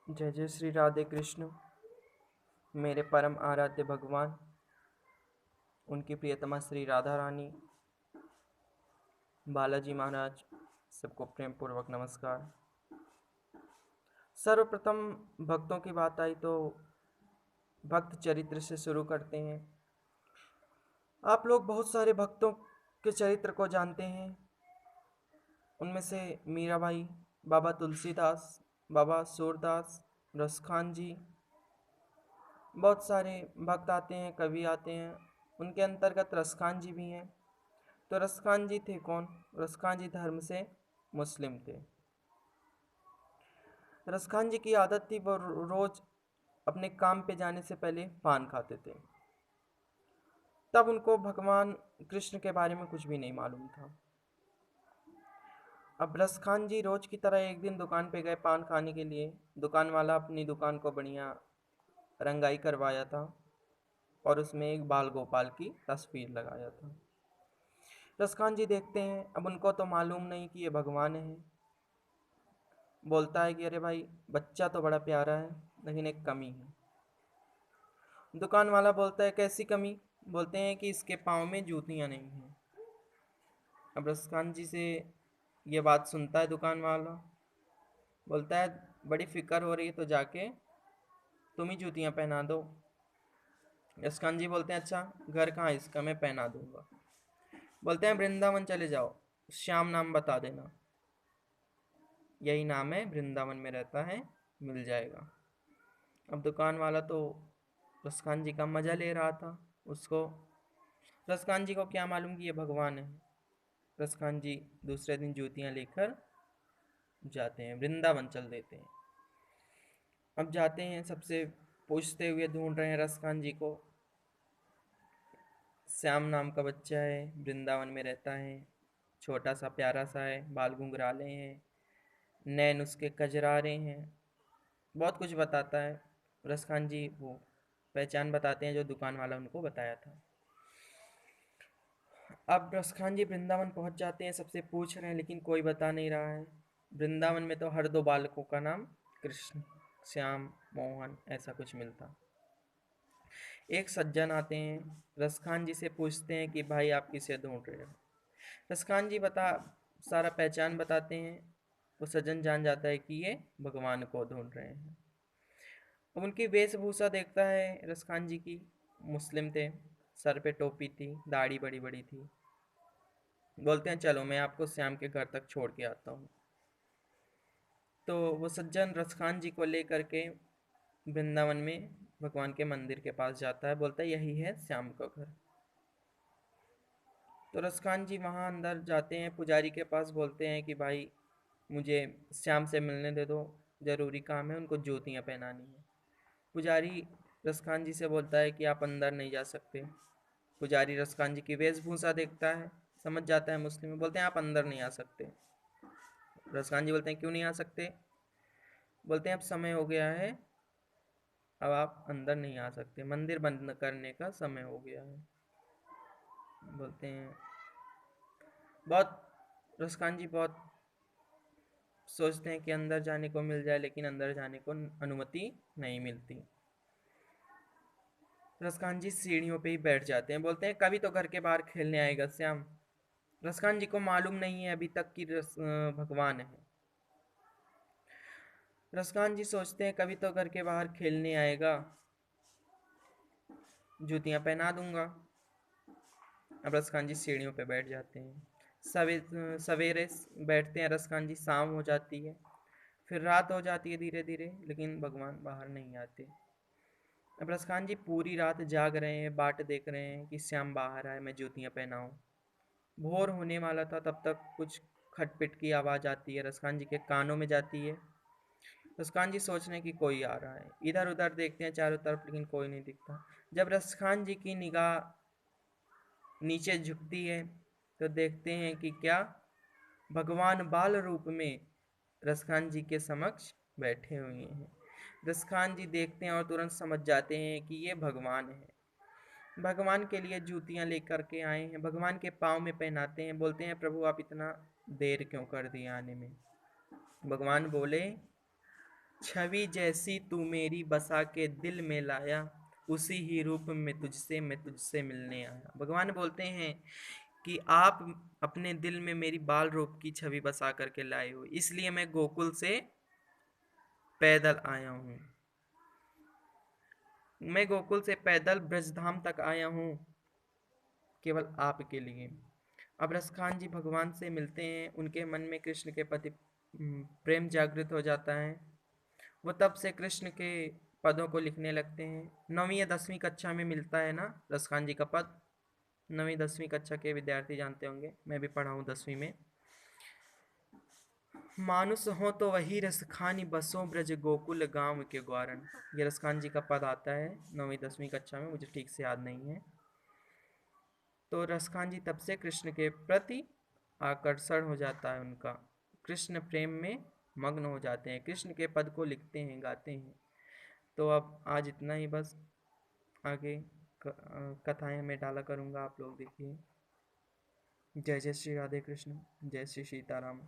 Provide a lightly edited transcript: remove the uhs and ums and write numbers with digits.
जय जय श्री राधे कृष्ण। मेरे परम आराध्य भगवान, उनकी प्रियतमा श्री राधा रानी, बालाजी महाराज, सबको प्रेम पूर्वक नमस्कार। सर्वप्रथम भक्तों की बात आई तो भक्त चरित्र से शुरू करते हैं। आप लोग बहुत सारे भक्तों के चरित्र को जानते हैं। उनमें से मीराबाई, बाबा तुलसीदास, बाबा सूरदास, रसखान जी, बहुत सारे भक्त आते हैं, कवि आते हैं। उनके अंतर्गत रसखान जी भी हैं। तो रसखान जी थे कौन? रसखान जी धर्म से मुस्लिम थे। रसखान जी की आदत थी, वो रोज अपने काम पे जाने से पहले पान खाते थे। तब उनको भगवान कृष्ण के बारे में कुछ भी नहीं मालूम था। अब रसखान जी रोज की तरह एक दिन दुकान पे गए पान खाने के लिए। दुकान वाला अपनी दुकान को बढ़िया रंगाई करवाया था और उसमें एक बाल गोपाल की तस्वीर लगाया था। रसखान जी देखते हैं, अब उनको तो मालूम नहीं कि ये भगवान है। बोलता है कि अरे भाई, बच्चा तो बड़ा प्यारा है, लेकिन एक कमी है। दुकान वाला बोलता है कैसी कमी? बोलते हैं कि इसके पाँव में जूतियाँ नहीं हैं। अब रसखान जी से ये बात सुनता है दुकान वाला, बोलता है बड़ी फिक्र हो रही है तो जाके तुम ही जूतियाँ पहना दो। रसखान जी बोलते हैं अच्छा, घर कहाँ है इसका, मैं पहना दूंगा। बोलते हैं वृंदावन चले जाओ, श्याम नाम बता देना, यही नाम है, वृंदावन में रहता है, मिल जाएगा। अब दुकान वाला तो रसखान जी का मजा ले रहा था। उसको रसखान जी को क्या मालूम कि ये भगवान है। रसखान जी दूसरे दिन जूतियां लेकर जाते हैं, वृंदावन चल देते हैं। अब जाते हैं, सबसे पूछते हुए ढूंढ रहे हैं रसखान जी को। श्याम नाम का बच्चा है, वृंदावन में रहता है, छोटा सा प्यारा सा है, बाल घुंघराले हैं, नैन उसके कजरारे हैं, बहुत कुछ बताता है। रसखान जी वो पहचान बताते हैं जो दुकान वाला उनको बताया था। अब रसखान जी वृंदावन पहुंच जाते हैं, सबसे पूछ रहे हैं लेकिन कोई बता नहीं रहा है। वृंदावन में तो हर दो बालकों का नाम कृष्ण, श्याम, मोहन ऐसा कुछ मिलता। एक सज्जन आते हैं, रसखान जी से पूछते हैं कि भाई आप किसे ढूंढ रहे हो? रसखान जी सारा पहचान बताते हैं। वो सज्जन जान जाता है कि ये भगवान को ढूंढ रहे हैं। अब उनकी वेशभूषा देखता है रसखान जी की, मुस्लिम थे, सर पे टोपी थी, दाढ़ी बड़ी बड़ी थी। बोलते हैं चलो मैं आपको श्याम के घर तक छोड़ के आता हूँ। तो वो सज्जन रसखान जी को लेकर के वृंदावन में भगवान के मंदिर के पास जाता है, बोलता है यही है श्याम का घर। तो रसखान जी वहाँ अंदर जाते हैं, पुजारी के पास बोलते हैं कि भाई मुझे श्याम से मिलने दे दो, ज़रूरी काम है, उनको ज्योतियाँ पहनानी है। पुजारी रसखान जी से बोलता है कि आप अंदर नहीं जा सकते। पुजारी रसखान जी की वेशभूषा देखता है, समझ जाता है मुस्लिम में, बोलते हैं आप अंदर नहीं आ सकते। रसखान जी बोलते हैं क्यों नहीं आ सकते? बोलते हैं अब समय हो गया है, अब आप अंदर नहीं आ सकते, मंदिर बंद करने का समय हो गया है। बोलते हैं बहुत रसखान जी बहुत सोचते हैं कि अंदर जाने को मिल जाए, लेकिन अंदर जाने को अनुमति नहीं मिलती। रसखान जी सीढ़ियों पे ही बैठ जाते हैं, बोलते हैं कभी तो घर के बाहर खेलने आएगा श्याम। रसखान जी को मालूम नहीं है अभी तक कि भगवान है। रसखान जी सोचते हैं कभी तो घर के बाहर खेलने आएगा, जूतियां पहना दूंगा। अब रसखान जी सीढ़ियों पे बैठ जाते हैं। सवेरे बैठते हैं रसखान जी, शाम हो जाती है, फिर रात हो जाती है धीरे धीरे, लेकिन भगवान बाहर नहीं आते। अब रसखान जी पूरी रात जाग रहे हैं, बाट देख रहे हैं कि श्याम बाहर आए, मैं जूतियां पहनाऊं। भोर होने वाला था, तब तक कुछ खटपिट की आवाज़ आती है, रसखान जी के कानों में जाती है। रसखान जी सोच रहे हैं कि कोई आ रहा है, इधर उधर देखते हैं चारों तरफ, लेकिन कोई नहीं दिखता। जब रसखान जी की निगाह नीचे झुकती है तो देखते हैं कि क्या, भगवान बाल रूप में रसखान जी के समक्ष बैठे हुए हैं। रसखान जी देखते हैं और तुरंत समझ जाते हैं कि ये भगवान है। भगवान के लिए जूतियां लेकर के आए हैं, भगवान के पाँव में पहनाते हैं। बोलते हैं प्रभु आप इतना देर क्यों कर दिए आने में? भगवान बोले छवि जैसी तू मेरी बसा के दिल में लाया, उसी ही रूप में मैं तुझसे मिलने आया। भगवान बोलते हैं कि आप अपने दिल में मेरी बाल रूप की छवि बसा करके लाए हो, इसलिए मैं गोकुल से पैदल आया हूँ। मैं गोकुल से पैदल ब्रजधाम तक आया हूँ केवल आपके लिए। अब रसखान जी भगवान से मिलते हैं, उनके मन में कृष्ण के प्रति प्रेम जागृत हो जाता है। वो तब से कृष्ण के पदों को लिखने लगते हैं। 9वीं या 10वीं कक्षा में मिलता है ना रसखान जी का पद। 9वीं 10वीं कक्षा के विद्यार्थी जानते होंगे, मैं भी पढ़ा हूँ 10वीं में। मानुस हो तो वही रसखानी बसों ब्रज गोकुल गांव के ग्वारन। ये रसखान जी का पद आता है 9वीं 10वीं कक्षा में, मुझे ठीक से याद नहीं है। तो रसखान जी तब से कृष्ण के प्रति आकर्षण हो जाता है उनका, कृष्ण प्रेम में मग्न हो जाते हैं, कृष्ण के पद को लिखते हैं, गाते हैं। तो अब आज इतना ही बस, आगे कथाएं मैं डाला करूँगा, आप लोग देखिए। जय जय श्री राधे कृष्ण, जय श्री सीताराम।